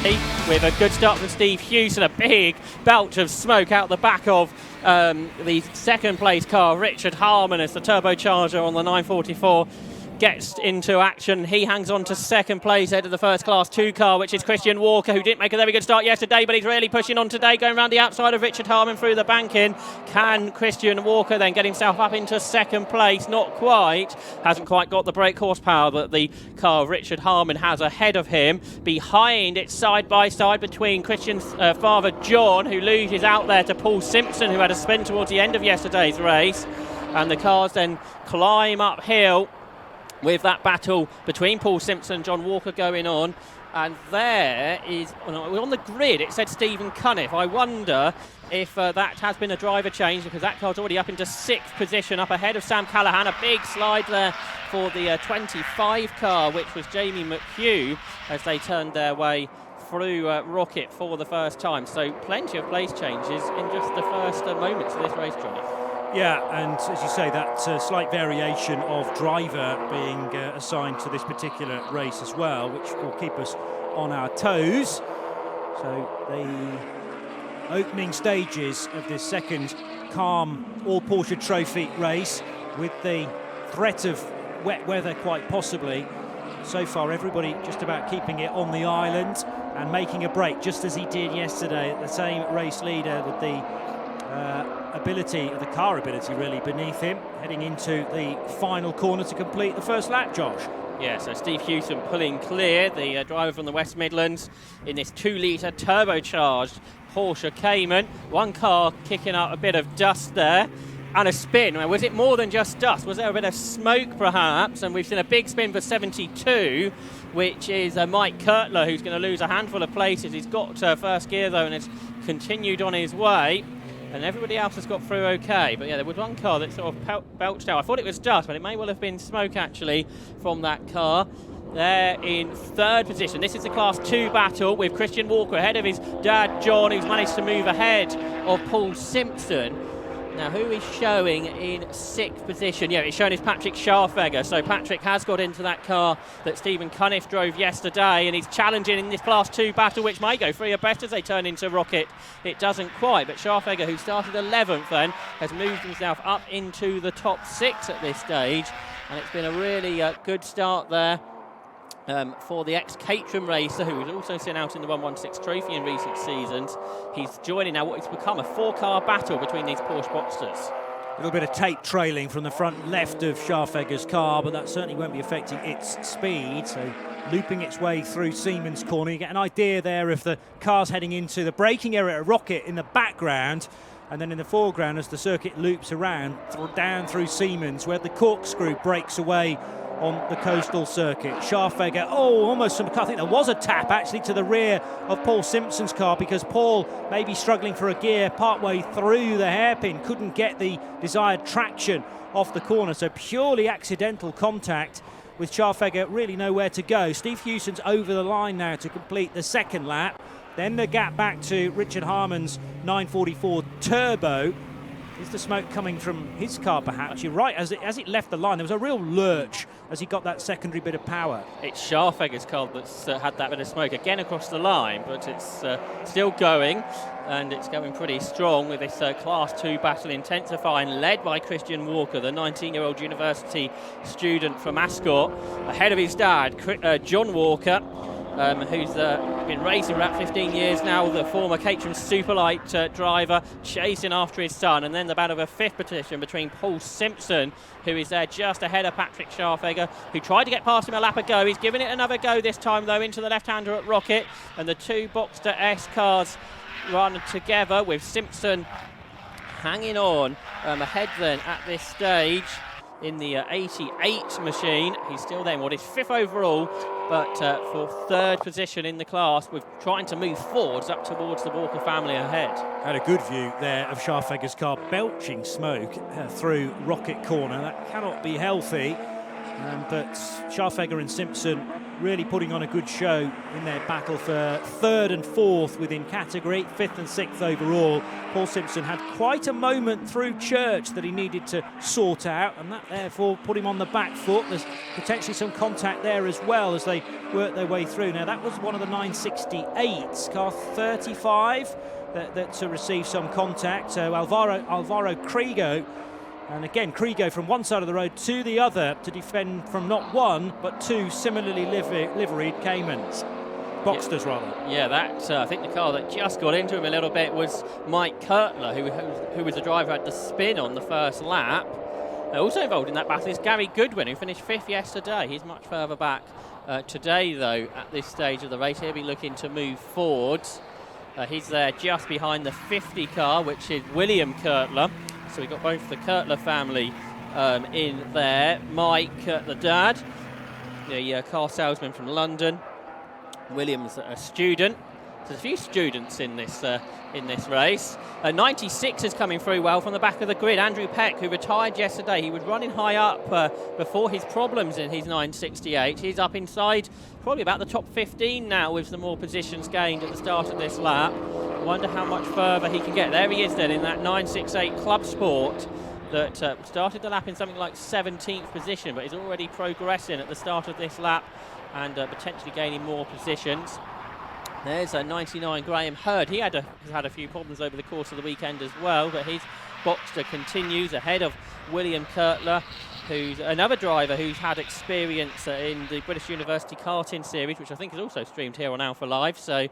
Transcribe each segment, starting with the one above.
with a good start from Steve Hewson, a big belch of smoke out the back of the second place car, Richard Harman, as the turbocharger on the 944 gets into action. He hangs on to second place ahead of the first class 2 car, which is Christian Walker, who didn't make a very good start yesterday, but he's really pushing on today, going around the outside of Richard Harman through the banking. Can Christian Walker then get himself up into second place? Not quite. Hasn't quite got the brake horsepower that the car Richard Harman has ahead of him. Behind, it's side by side between Christian's father John, who loses out there to Paul Simpson, who had a spin towards the end of yesterday's race. And the cars then climb uphill with that battle between Paul Simpson and John Walker going on. And there is, on the grid, it said Stephen Cunniff. I wonder if that has been a driver change, because that car's already up into 6th position, up ahead of Sam Callaghan. A big slide there for the 25 car, which was Jamie McHugh, as they turned their way through Rocket for the first time. So plenty of place changes in just the first moments of this race, Johnny. Yeah, and as you say, that slight variation of driver being assigned to this particular race as well, which will keep us on our toes. So the opening stages of this second calm all Porsche Trophy race, with the threat of wet weather quite possibly. So far everybody just about keeping it on the island and making a break, just as he did yesterday at the same race leader, with the the car ability really beneath him, heading into the final corner to complete the first lap, Josh. Yeah, so Steve Hewson pulling clear, the driver from the West Midlands, in this 2-litre turbocharged Porsche Cayman. One car kicking out a bit of dust there and a spin. Was it more than just dust? Was there a bit of smoke perhaps? And we've seen a big spin for 72, which is Mike Kurtler, who's going to lose a handful of places. He's got first gear though and has continued on his way. And everybody else has got through okay. But yeah, there was one car that sort of belched out. I thought it was dust, but it may well have been smoke actually from that car. They're in 3rd position. This is the Class 2 battle with Christian Walker ahead of his dad John, who's managed to move ahead of Paul Simpson. Now, who is showing in 6th position? Yeah, it's showing is Patrick Scharfegger. So Patrick has got into that car that Stephen Cunniff drove yesterday, and he's challenging in this Class 2 battle, which may go free of best as they turn into Rocket. It doesn't quite, but Scharfegger, who started 11th then, has moved himself up into the top 6 at this stage, and it's been a really good start there for the ex-Caterham racer, who was also seen out in the 116 Trophy in recent seasons. He's joining now what has become a 4-car battle between these Porsche Boxsters. A little bit of tape trailing from the front left of Scharfegger's car, but that certainly won't be affecting its speed. So looping its way through Siemens corner, you get an idea there of the cars heading into the braking area at Rocket in the background, and then in the foreground as the circuit loops around down through Siemens, where the corkscrew breaks away on the coastal circuit. Scharfegger, almost I think there was a tap actually to the rear of Paul Simpson's car, because Paul may be struggling for a gear partway through the hairpin, couldn't get the desired traction off the corner, so purely accidental contact with Scharfegger, really nowhere to go. Steve Hewson's over the line now to complete the 2nd lap. Then the gap back to Richard Harman's 944 Turbo. Is the smoke coming from his car perhaps? You're right, as it left the line, there was a real lurch as he got that secondary bit of power. It's Scharfegger's car that's had that bit of smoke again across the line, but it's still going, and it's going pretty strong with this Class 2 battle intensifying, led by Christian Walker, the 19-year-old university student from Ascot, ahead of his dad, John Walker, who's been racing for about 15 years now, the former Caterham Superlight driver, chasing after his son. And then the battle of a 5th position between Paul Simpson, who is there just ahead of Patrick Scharfegger, who tried to get past him a lap ago. He's giving it another go this time, though, into the left-hander at Rocket. And the 2 Boxster S cars run together, with Simpson hanging on ahead then at this stage in the 88 machine. He's still there in what is 5th overall, but for 3rd position in the class, with trying to move forwards up towards the Walker family ahead. Had a good view there of Scharfegger's car belching smoke through Rocket corner. That cannot be healthy, but Scharfegger and Simpson really putting on a good show in their battle for 3rd and 4th within category, 5th and 6th overall. Paul Simpson had quite a moment through Church that he needed to sort out, and that therefore put him on the back foot. There's potentially some contact there as well as they work their way through. Now that was one of the 968s, car 35 that to receive some contact. So Alvaro Krigo. And again, Krigo from one side of the road to the other to defend from not one, but two similarly liveried Caymans. Boxsters, rather. Yeah, that I think the car that just got into him a little bit was Mike Kirtler, who was the driver who had the spin on the first lap. Also involved in that battle is Gary Goodwin, who finished 5th yesterday. He's much further back today, though, at this stage of the race. He'll be looking to move forward. He's there just behind the 50 car, which is William Kirtler. So we've got both the Kirtler family in there. Mike, the dad, the car salesman from London. William's a student. So there's a few students in this race. 96 is coming through well from the back of the grid. Andrew Peck, who retired yesterday, he was running high up before his problems in his 968. He's up inside probably about the top 15 now with some more positions gained at the start of this lap. I wonder how much further he can get. There he is then in that 968 Club Sport that started the lap in something like 17th position, but is already progressing at the start of this lap and potentially gaining more positions. There's a 99 Graham Hurd. Has had a few problems over the course of the weekend as well, but his Boxster continues ahead of William Kirtler, who's another driver who's had experience in the British University Karting Series, which I think is also streamed here on Alpha Live. So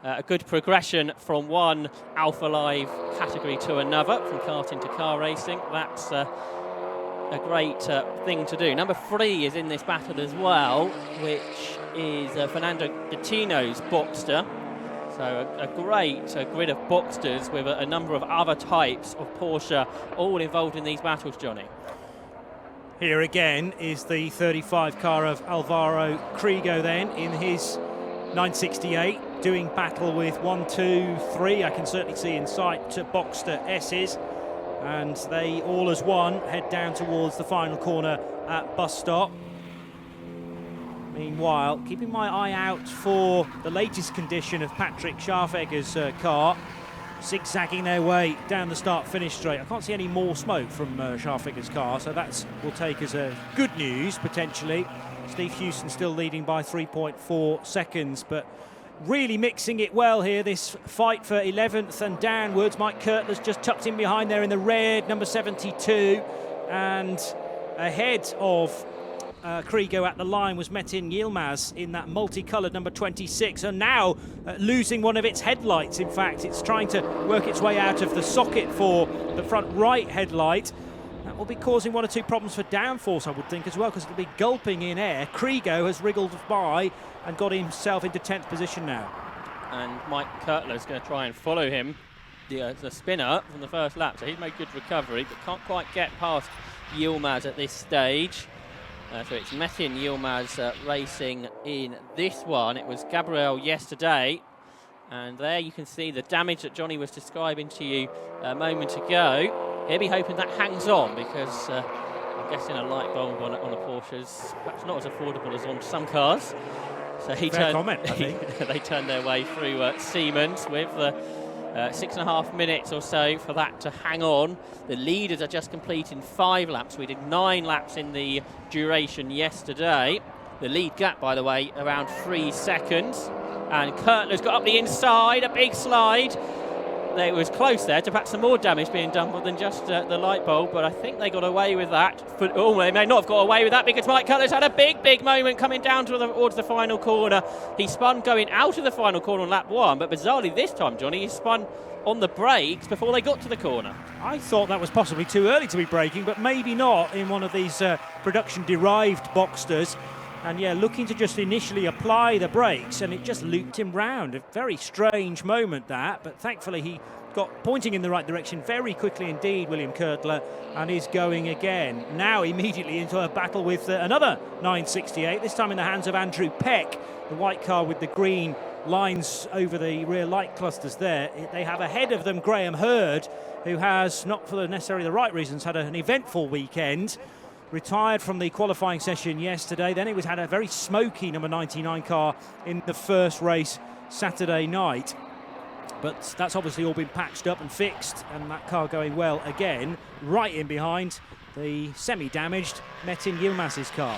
a good progression from one Alpha Live category to another, from karting to car racing. That's a great thing to do. Number 3 is in this battle as well, which is Fernando Gattino's Boxster. So a great grid of Boxsters with a number of other types of Porsche all involved in these battles, Johnny. Here again is the 35 car of Alvaro Krigo then in his 968, doing battle with 1, 2, 3. I can certainly see in sight Boxster S's, and they all as one head down towards the final corner at bus stop. Meanwhile, keeping my eye out for the latest condition of Patrick Scharfegger's car, zigzagging their way down the start-finish straight. I can't see any more smoke from Scharfegger's car, so that will take as a good news, potentially. Steve Houston still leading by 3.4 seconds, but really mixing it well here, this fight for 11th and downwards. Mike Kirtler's just tucked in behind there in the red, number 72, and ahead of Krigo at the line was Metin Yilmaz in that multicoloured number 26, and now losing one of its headlights. In fact, it's trying to work its way out of the socket for the front right headlight. That will be causing 1 or 2 problems for downforce, I would think, as well, because it'll be gulping in air. Krigo has wriggled by and got himself into 10th position now. And Mike Kirtler is going to try and follow him, the spinner from the first lap. So he's made good recovery, but can't quite get past Yilmaz at this stage. So it's Metin Yilmaz racing in this one. It was Gabriel yesterday, and there you can see the damage that Johnny was describing to you a moment ago. He'll be hoping that hangs on, because I'm guessing a light bulb on a Porsche is perhaps not as affordable as on some cars. So they turned their way through Siemens with 6.5 minutes or so for that to hang on. The leaders are just completing 5 laps. We did 9 laps in the duration yesterday. The lead gap, by the way, around 3 seconds. And Kirtler's got up the inside, a big slide. It was close there to perhaps some more damage being done than just the light bulb, but I think they got away with that. They may not have got away with that, because Mike Kirtler's had a big moment coming down towards the final corner. He spun going out of the final corner on lap 1, but bizarrely this time, Johnny, he spun on the brakes before they got to the corner. I thought that was possibly too early to be braking, but maybe not in one of these production-derived Boxsters. And yeah, looking to just initially apply the brakes, and it just looped him round. A very strange moment that, but thankfully he got pointing in the right direction very quickly indeed, William Kirtler, and is going again. Now immediately into a battle with another 968, this time in the hands of Andrew Peck, the white car with the green lines over the rear light clusters there. They have ahead of them Graham Hurd, who has, not for necessarily the right reasons, had an eventful weekend. retired from the qualifying session yesterday. Then it had a very smoky number 99 car in the first race Saturday night. But that's obviously all been patched up and fixed, and that car going well again, right in behind the semi-damaged Metin Yilmaz's car.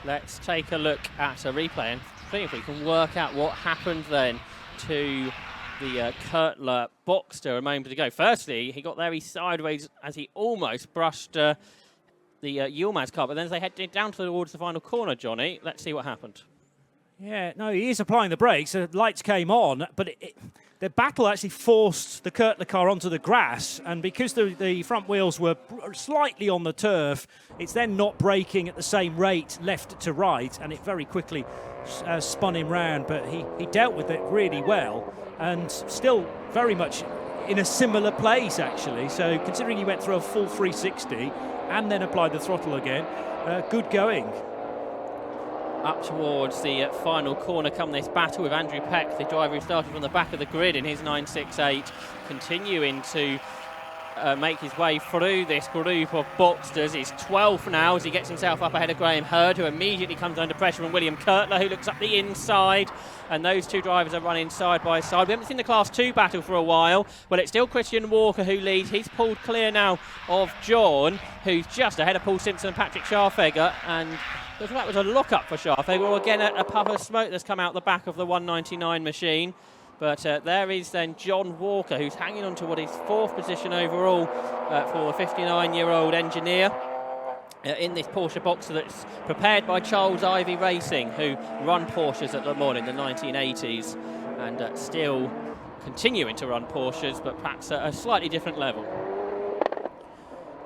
Let's take a look at a replay and see if we can work out what happened then to the Kurtler Boxster a moment ago. Firstly, he got there sideways as he almost brushed the Yilmaz car, but then as they headed down towards the final corner, Johnny, let's see what happened. Yeah, no, he is applying the brakes. The lights came on, but the battle actually forced the Kurtler car onto the grass, and because the front wheels were slightly on the turf, it's then not braking at the same rate left to right, and it very quickly spun him round. But he dealt with it really well, and still very much in a similar place, actually. So considering he went through a full 360 and then applied the throttle again, good going. Up towards the final corner come this battle with Andrew Peck, the driver who started from the back of the grid in his 968, continuing to make his way through this group of Boxsters. He's 12th now as he gets himself up ahead of Graham Hurd, who immediately comes under pressure from William Kurtler, who looks up the inside, and those two drivers are running side by side. We haven't seen the Class 2 battle for a while. Well, it's still Christian Walker who leads. He's pulled clear now of John, who's just ahead of Paul Simpson and Patrick Scharfegger, and that was a lock-up for Scharfegger. Well, again, a puff of smoke that's come out the back of the 199 machine. But there is then John Walker, who's hanging on to what is 4th position overall for the 59-year-old engineer in this Porsche Boxer that's prepared by Charles Ivy Racing, who run Porsches at Le Mans in the 1980s and still continuing to run Porsches, but perhaps at a slightly different level.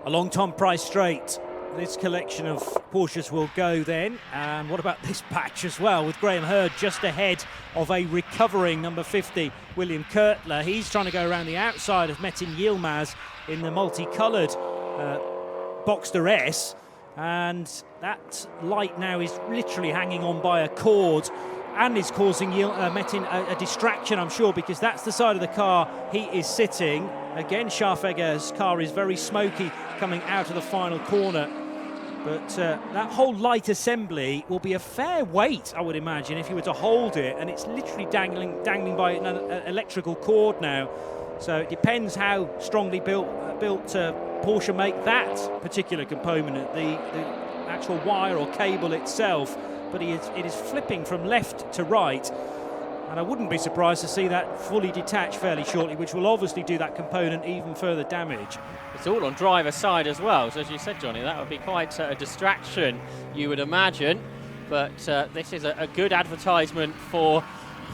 Along Tom Price Straight, this collection of Porsches will go then. And what about this patch as well, with Graham Hurd just ahead of a recovering number 50 William Kurtler. He's trying to go around the outside of Metin Yilmaz in the multicoloured Boxster S, and that light now is literally hanging on by a cord and is causing Metin a distraction, I'm sure, because that's the side of the car he is sitting. Again, Scharfegger's car is very smoky coming out of the final corner. But that whole light assembly will be a fair weight, I would imagine, if you were to hold it. And it's literally dangling by an electrical cord now. So it depends how strongly built Porsche make that particular component, the actual wire or cable itself. But it is flipping from left to right. And I wouldn't be surprised to see that fully detach fairly shortly, which will obviously do that component even further damage. It's all on driver's side as well, so as you said, Johnny, that would be quite a distraction, you would imagine. But this is a good advertisement for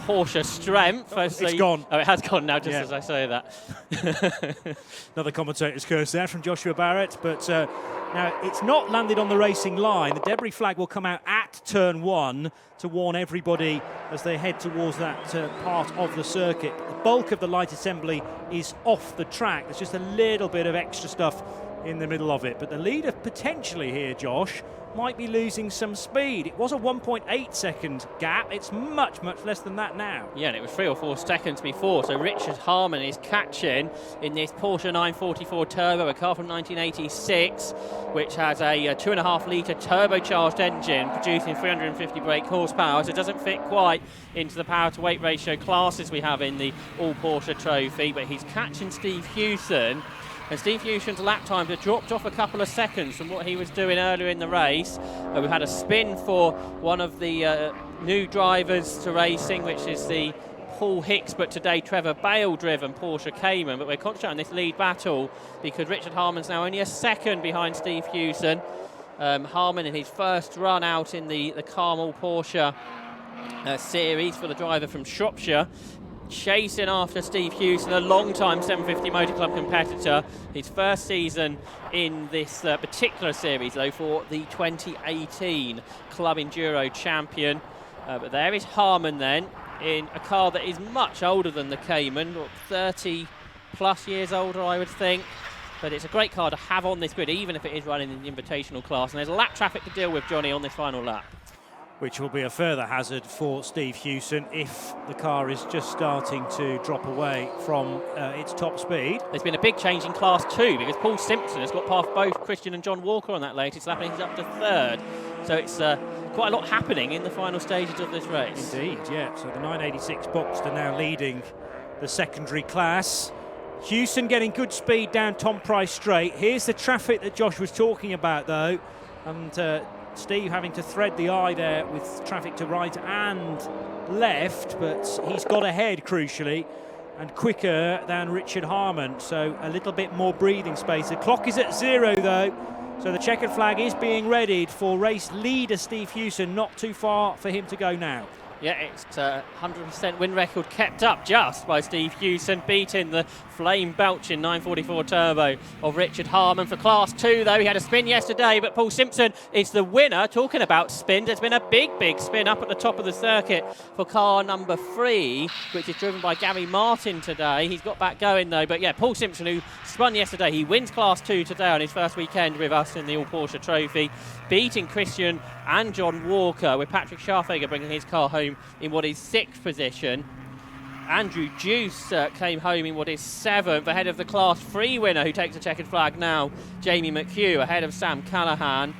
Porsche strength. It's gone. Oh, it has gone now, just as I say that. Another commentator's curse there from Joshua Barrett, but now it's not landed on the racing line. The debris flag will come out at turn 1 to warn everybody as they head towards that part of the circuit. The bulk of the light assembly is off the track. There's just a little bit of extra stuff in the middle of it. But the leader potentially here, Josh, might be losing some speed. It was a 1.8 second gap. It's much, much less than that now. Yeah, and it was 3 or 4 seconds before. So Richard Harman is catching in this Porsche 944 Turbo, a car from 1986, which has a 2.5 litre turbocharged engine producing 350 brake horsepower. So it doesn't fit quite into the power to weight ratio classes we have in the All Porsche Trophy, but he's catching Steve Hewson. And Steve Hewson's lap times have dropped off a couple of seconds from what he was doing earlier in the race. We've had a spin for one of the new drivers to racing, which is the Paul Hicks, but today Trevor Bale-driven Porsche Cayman. But we're concentrating on this lead battle because Richard Harman's now only a second behind Steve Hewson. Harman in his first run out in the Carmel Porsche series for the driver from Shropshire, chasing after Steve Hewson, a long-time 750 Motor Club competitor. His first season in this particular series, though, for the 2018 Club Enduro champion. But there is Harman then, in a car that is much older than the Cayman, 30-plus years older, I would think. But it's a great car to have on this grid, even if it is running in the Invitational class. And there's lap traffic to deal with, Johnny, on this final lap. which will be a further hazard for Steve Hewson if the car is just starting to drop away from its top speed. There's been a big change in Class 2 because Paul Simpson has got past both Christian and John Walker on that latest lap, and he's up to third. So it's quite a lot happening in the final stages of this race. Indeed, yeah. So the 986 Boxster now leading the secondary class. Hewson getting good speed down Tom Price Straight. Here's the traffic that Josh was talking about, though, and Steve having to thread the eye there with traffic to right and left, but he's got ahead, crucially, and quicker than Richard Harmon, so a little bit more breathing space. The clock is at 0, though, so the checkered flag is being readied for race leader Steve Hewson. Not too far for him to go now. Yeah, it's 100% win record kept up just by Steve Hewson, beating the flame-belching 944 Turbo of Richard Harmon. For Class 2, though, he had a spin yesterday, but Paul Simpson is the winner. Talking about spin, there's been a big spin up at the top of the circuit for car number 3, which is driven by Gary Martin today. He's got back going, though, but yeah, Paul Simpson, who spun yesterday, he wins Class 2 today on his first weekend with us in the All Porsche Trophy, beating Christian and John Walker, with Patrick Scharfeger bringing his car home in what is 6th position. Andrew Juice came home in what is 7th, ahead of the Class 3 winner, who takes a checkered flag now, Jamie McHugh, ahead of Sam Callahan.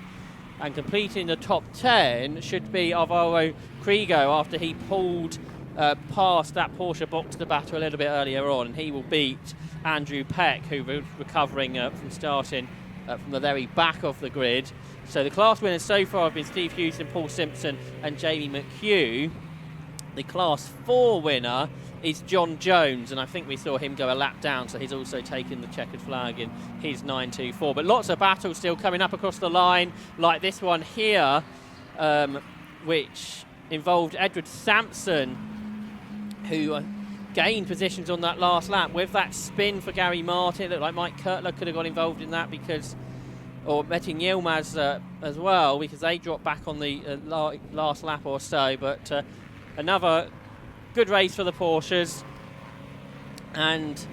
And completing the top 10 should be Alvaro Krigo after he pulled past that Porsche Boxster battle a little bit earlier on. He will beat Andrew Peck, who was recovering from starting from the very back of the grid. So the class winners so far have been Steve Hewson, Paul Simpson and Jamie McHugh. The Class 4 winner is John Jones, and I think we saw him go a lap down, so he's also taken the checkered flag in his 924. But lots of battles still coming up across the line, like this one here, which involved Edward Sampson, who gained positions on that last lap. With that spin for Gary Martin, it looked like Mike Kurtler could have got involved in that, because, or Metin Yilmaz as well, because they dropped back on the last lap or so. But another good race for the Porsches, and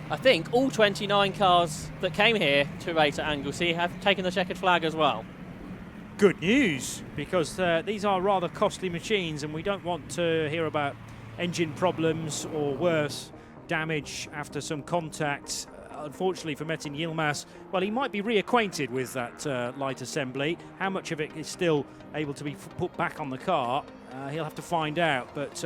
I think all 29 cars that came here to race at Anglesey have taken the checkered flag as well. Good news, because these are rather costly machines, and we don't want to hear about engine problems or worse, damage after some contact. Unfortunately for Metin Yilmaz, well, he might be reacquainted with that light assembly. How much of it is still able to be put back on the car, he'll have to find out. But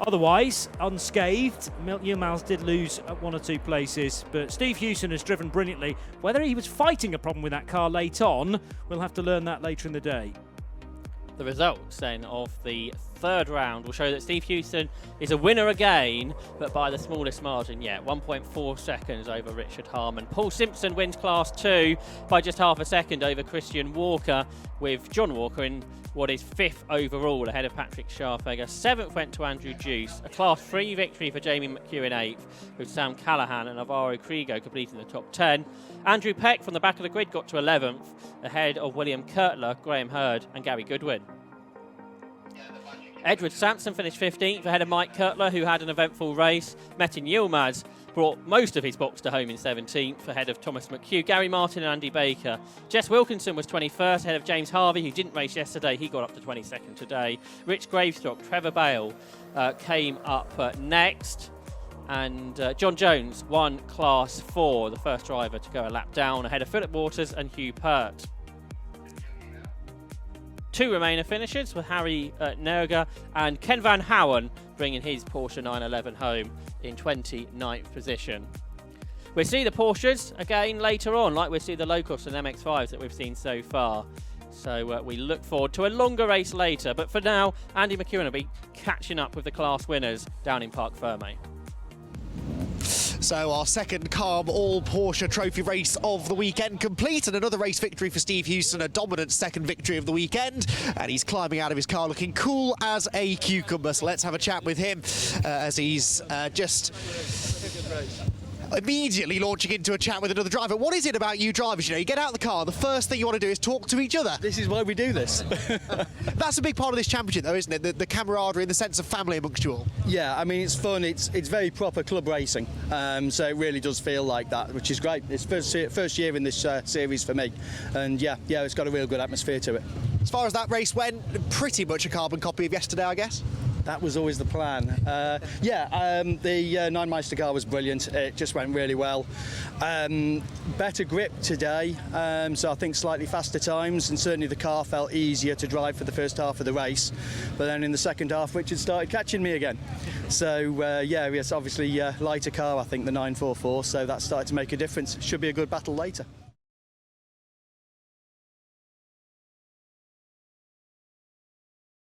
otherwise, unscathed. Yilmaz did lose at 1 or 2 places, but Steve Hewson has driven brilliantly. Whether he was fighting a problem with that car late on, we'll have to learn that later in the day. The results then of the third round will show that Steve Hewson is a winner again, but by the smallest margin yet, 1.4 seconds over Richard Harmon. Paul Simpson wins Class 2 by just half a second over Christian Walker, with John Walker in what is 5th overall, ahead of Patrick Scharfeger. 7th went to Andrew Juice. A Class 3 victory for Jamie McHugh in 8th, with Sam Callahan and Alvaro Krigo completing the top 10. Andrew Peck from the back of the grid got to 11th, ahead of William Kurtler, Graham Hurd and Gary Goodwin. Edward Sampson finished 15th, ahead of Mike Kurtler, who had an eventful race. Metin Yilmaz brought most of his Boxster home in 17th, ahead of Thomas McHugh, Gary Martin and Andy Baker. Jess Wilkinson was 21st, ahead of James Harvey, who didn't race yesterday. He got up to 22nd today. Rich Gravestock, Trevor Bale came up next. And John Jones won Class 4, the first driver to go a lap down, ahead of Philip Waters and Hugh Pert. 2 Remainer finishers were Harry Nerga and Ken Van Houen, bringing his Porsche 911 home in 29th position. We'll see the Porsches again later on, like we'll see the Locos and MX-5s that we've seen so far. So we look forward to a longer race later. But for now, Andy McEwen will be catching up with the class winners down in Parc Fermé. So our second calm all Porsche trophy race of the weekend complete, and another race victory for Steve Hewson, a dominant second victory of the weekend, and he's climbing out of his car looking cool as a cucumber. So let's have a chat with him as he's just immediately launching into a chat with another driver. What is it about you drivers? You know, you get out of the car, the first thing you want to do is talk to each other. This is why we do this. That's a big part of this championship, though, isn't it? The camaraderie and the sense of family amongst you all. Yeah, I mean, it's fun. It's very proper club racing. So it really does feel like that, which is great. It's first year in this series for me. And yeah, it's got a real good atmosphere to it. As far as that race went, pretty much a carbon copy of yesterday, I guess. That was always the plan. The Nine-Meister car was brilliant. It just went really well. Better grip today, so I think slightly faster times, and certainly the car felt easier to drive for the first half of the race. But then in the second half, Richard started catching me again. So it's obviously lighter car, I think, the 944, so that started to make a difference. Should be a good battle later.